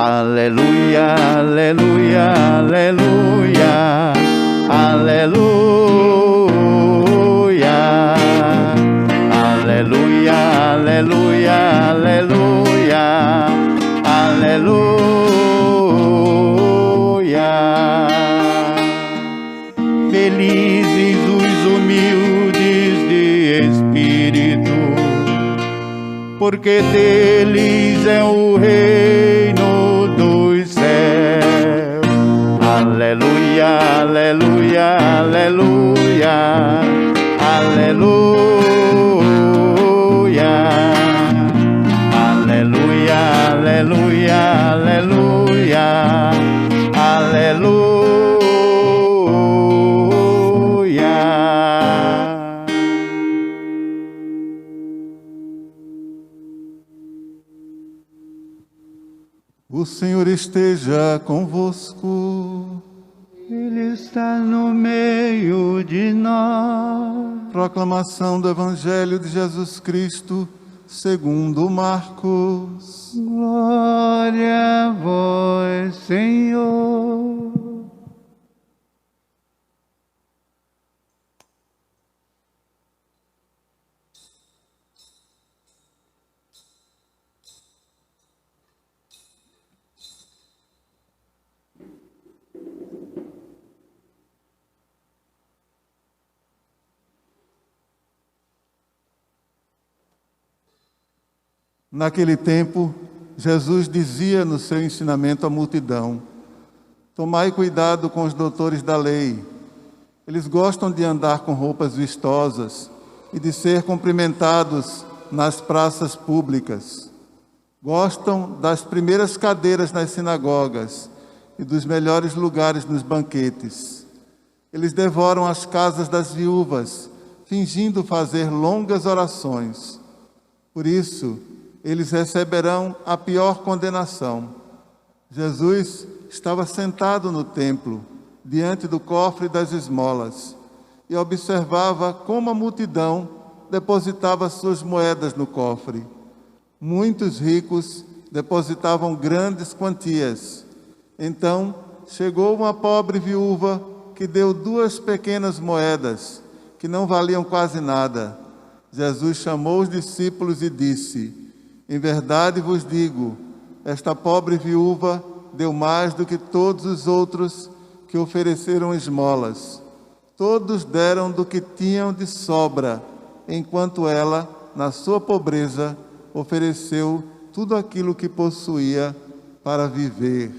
Aleluia, aleluia, aleluia, aleluia, aleluia, aleluia, aleluia, aleluia. Felizes os humildes de espírito, porque deles é o reino dos céus. Aleluia, aleluia, aleluia, aleluia, aleluia, aleluia, aleluia, aleluia. O Senhor esteja convosco. Ele está no meio de nós. Proclamação do Evangelho de Jesus Cristo, segundo Marcos. Glória a vós, Senhor. Naquele tempo, Jesus dizia no seu ensinamento à multidão: tomai cuidado com os doutores da lei. Eles gostam de andar com roupas vistosas e de ser cumprimentados nas praças públicas. Gostam das primeiras cadeiras nas sinagogas e dos melhores lugares nos banquetes. Eles devoram as casas das viúvas, fingindo fazer longas orações. Por isso, eles receberão a pior condenação. Jesus estava sentado no templo, diante do cofre das esmolas, e observava como a multidão depositava suas moedas no cofre. Muitos ricos depositavam grandes quantias. Então chegou uma pobre viúva que deu 2 pequenas moedas, que não valiam quase nada. Jesus chamou os discípulos e disse: em verdade vos digo, esta pobre viúva deu mais do que todos os outros que ofereceram esmolas. Todos deram do que tinham de sobra, enquanto ela, na sua pobreza, ofereceu tudo aquilo que possuía para viver.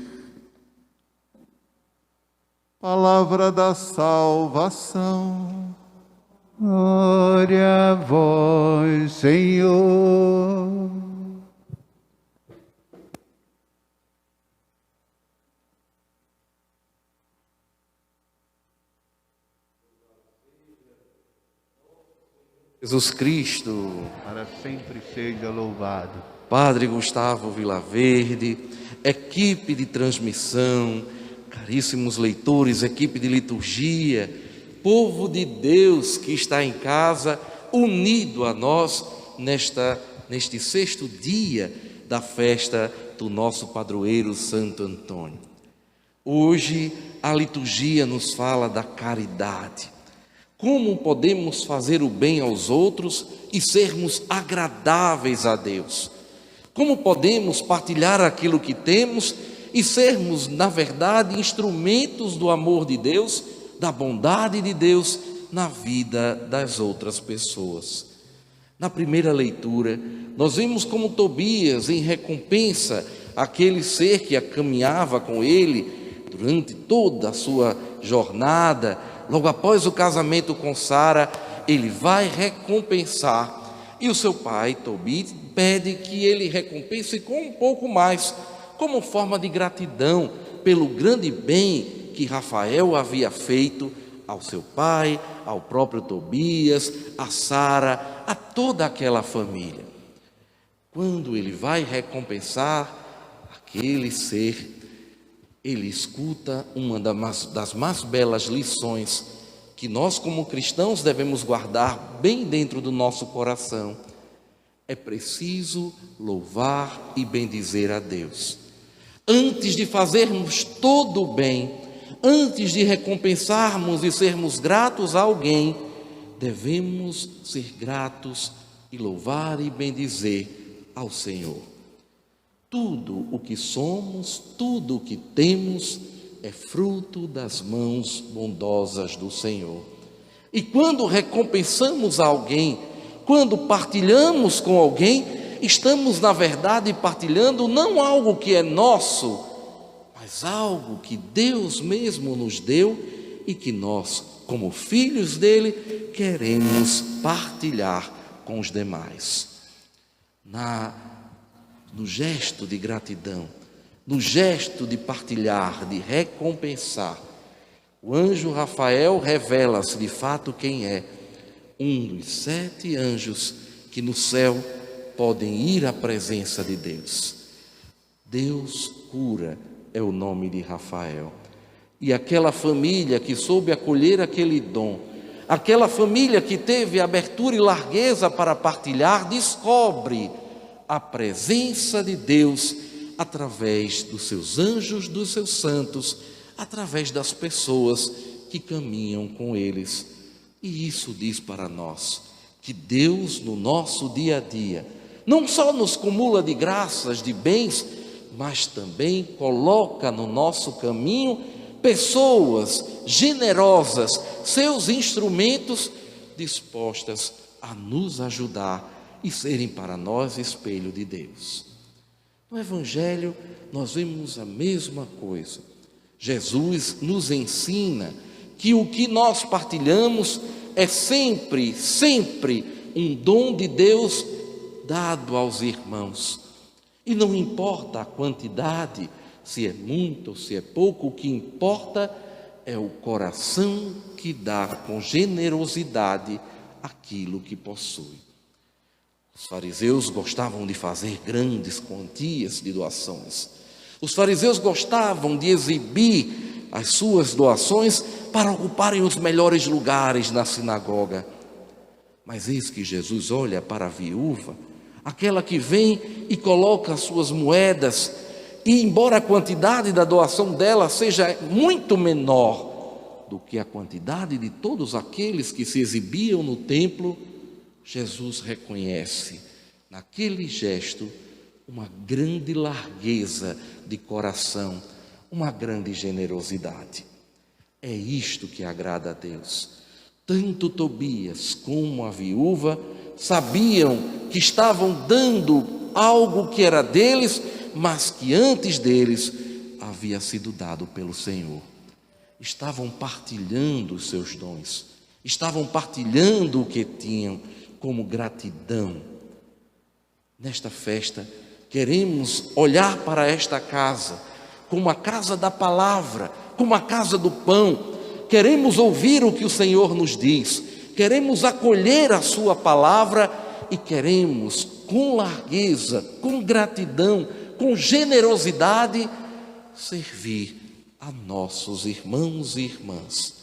Palavra da salvação. Glória a vós, Senhor. Jesus Cristo, Para sempre seja louvado. Padre Gustavo Vilaverde, equipe de transmissão, caríssimos leitores, equipe de liturgia, povo de Deus que está em casa, unido a nós neste 6º dia da festa do nosso padroeiro Santo Antônio. Hoje a liturgia nos fala da caridade. Como podemos fazer o bem aos outros e sermos agradáveis a Deus? Como podemos partilhar aquilo que temos e sermos, na verdade, instrumentos do amor de Deus, da bondade de Deus na vida das outras pessoas? Na primeira leitura, nós vimos como Tobias, em recompensa àquele ser que caminhava com ele durante toda a sua jornada, logo após o casamento com Sara, ele vai recompensar. E o seu pai, Tobi, pede que ele recompense com um pouco mais, como forma de gratidão pelo grande bem que Rafael havia feito ao seu pai, ao próprio Tobias, a Sara, a toda aquela família. Quando ele vai recompensar aquele ser, ele escuta uma das mais belas lições que nós, como cristãos, devemos guardar bem dentro do nosso coração. É preciso louvar e bendizer a Deus. Antes de fazermos todo o bem, antes de recompensarmos e sermos gratos a alguém, devemos ser gratos e louvar e bendizer ao Senhor. Tudo o que somos, tudo o que temos é fruto das mãos bondosas do Senhor. E quando recompensamos alguém, quando partilhamos com alguém, estamos na verdade partilhando não algo que é nosso, mas algo que Deus mesmo nos deu e que nós, como filhos dele, queremos partilhar com os demais. No gesto de gratidão, no gesto de partilhar, de recompensar, o anjo Rafael revela-se de fato quem é, um dos 7 anjos que no céu podem ir à presença de Deus. Deus cura é o nome de Rafael. E aquela família que soube acolher aquele dom, aquela família que teve abertura e largueza para partilhar, descobre a presença de Deus através dos seus anjos, dos seus santos, através das pessoas que caminham com eles. E isso diz para nós que Deus, no nosso dia a dia, não só nos cumula de graças, de bens, mas também coloca no nosso caminho pessoas generosas, seus instrumentos dispostas a nos ajudar e serem para nós espelho de Deus. No Evangelho nós vemos a mesma coisa. Jesus nos ensina que o que nós partilhamos é sempre um dom de Deus dado aos irmãos. E não importa a quantidade, se é muito ou se é pouco, o que importa é o coração que dá com generosidade aquilo que possui. Os fariseus gostavam de fazer grandes quantias de doações. Os fariseus gostavam de exibir as suas doações para ocuparem os melhores lugares na sinagoga. Mas eis que Jesus olha para a viúva, aquela que vem e coloca as suas moedas, e embora a quantidade da doação dela seja muito menor do que a quantidade de todos aqueles que se exibiam no templo, Jesus reconhece naquele gesto uma grande largueza de coração, uma grande generosidade. É isto que agrada a Deus. Tanto Tobias como a viúva sabiam que estavam dando algo que era deles, mas que antes deles havia sido dado pelo Senhor. Estavam partilhando os seus dons, estavam partilhando o que tinham como gratidão. Nesta festa, queremos olhar para esta casa como a casa da palavra, como a casa do pão. Queremos ouvir o que o Senhor nos diz, queremos acolher a sua palavra e queremos, com largueza, com gratidão, com generosidade, servir a nossos irmãos e irmãs.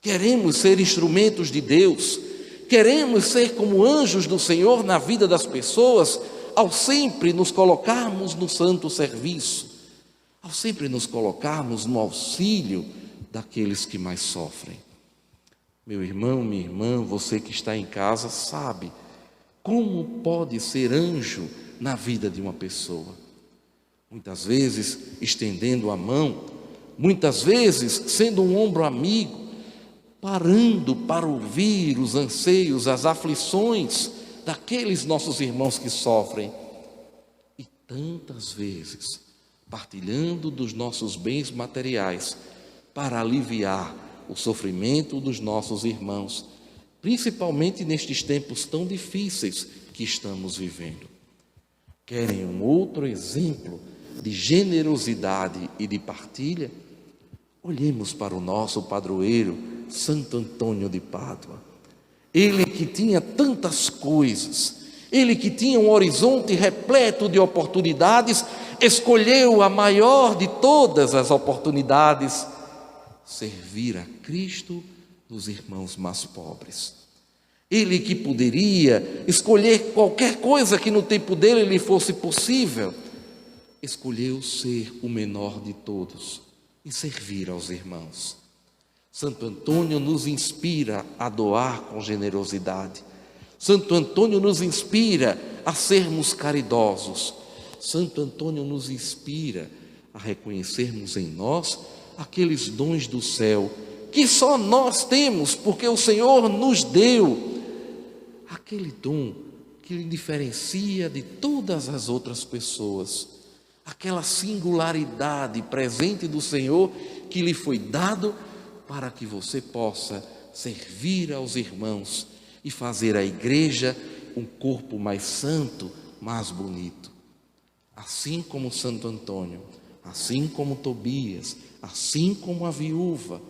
Queremos ser instrumentos de Deus, queremos ser como anjos do Senhor na vida das pessoas, ao sempre nos colocarmos no santo serviço, ao sempre nos colocarmos no auxílio daqueles que mais sofrem. Meu irmão, minha irmã, você que está em casa sabe como pode ser anjo na vida de uma pessoa. Muitas vezes estendendo a mão, muitas vezes sendo um ombro amigo, parando para ouvir os anseios, as aflições daqueles nossos irmãos que sofrem. E tantas vezes partilhando dos nossos bens materiais para aliviar o sofrimento dos nossos irmãos, principalmente nestes tempos tão difíceis que estamos vivendo. Querem um outro exemplo de generosidade e de partilha? Olhemos para o nosso padroeiro, Santo Antônio de Pádua. Ele que tinha tantas coisas, ele que tinha um horizonte repleto de oportunidades, escolheu a maior de todas as oportunidades: servir a Cristo nos irmãos mais pobres. Ele que poderia escolher qualquer coisa que no tempo dele lhe fosse possível, escolheu ser o menor de todos e servir aos irmãos. Santo Antônio nos inspira a doar com generosidade. Santo Antônio nos inspira a sermos caridosos. Santo Antônio nos inspira a reconhecermos em nós aqueles dons do céu que só nós temos, porque o Senhor nos deu. Aquele dom que lhe diferencia de todas as outras pessoas. Aquela singularidade presente do Senhor que lhe foi dado para que você possa servir aos irmãos e fazer a igreja um corpo mais santo, mais bonito. Assim como Santo Antônio, assim como Tobias, assim como a viúva,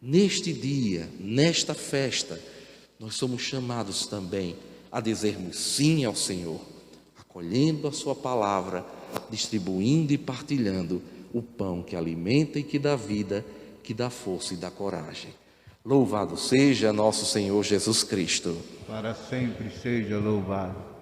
neste dia, nesta festa, nós somos chamados também a dizermos sim ao Senhor, acolhendo a sua palavra, distribuindo e partilhando o pão que alimenta e que dá vida, que dá força e dá coragem. Louvado seja nosso Senhor Jesus Cristo. Para sempre seja louvado.